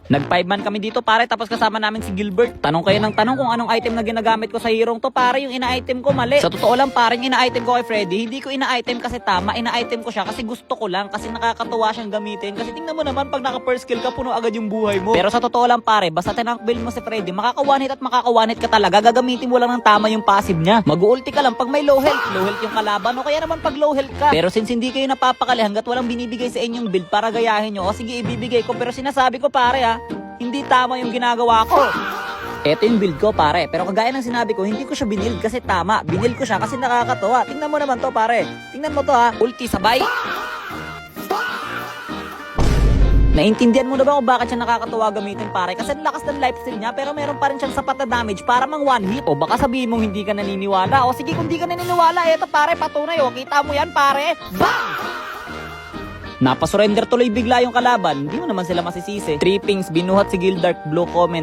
Nag 5 man kami dito pare, tapos kasama namin si Gilbert. Tanong kayo ng tanong kung anong item na ginagamit ko sa hirong to pare. Yung ina-item ko mali. Sa totoo lang pare, yung ina-item ko kay Freddy, hindi ko ina-item kasi tama. Ina-item ko siya kasi gusto ko lang, kasi nakakatuwa siyang gamitin. Kasi tingnan mo naman, pag naka-first kill ka, puno agad yung buhay mo. Pero sa totoo lang pare, basta tinank build mo si Freddy, makaka-one-hit at makaka-one-hit ka talaga. Gagamitin mo lang ng tama yung passive niya. Mag-ulti ka lang pag may low health. Low health yung kalaban, o kaya naman pag low health ka. Pero since hindi kayo napapakali hanggat walang binibigay sa inyong build para gayahin nyo, o sige ibibigay ko, pero sinasabi ko pare hindi tama yung ginagawa ko. Eto yung build ko pare, pero kagaya ng sinabi ko, hindi ko siya binild kasi tama. Binild ko siya kasi nakakatuwa. Tingnan mo naman to pare. Tingnan mo to ulti sabay. Naintindihan mo na ba kung bakit siya nakakatuwa gamitin pare? Kasi ang lakas ng lifesteal niya, pero meron pa rin siyang sapat na damage para mang one hit. O baka sabihin mong hindi ka naniniwala. O sige, kung hindi ka naniniwala, eto pare, patunay kita mo yan pare. Bang! Napasurrender tuloy bigla yung kalaban, hindi mo naman sila masisisi. 3 pings, binuhat si Gildark, blue comment.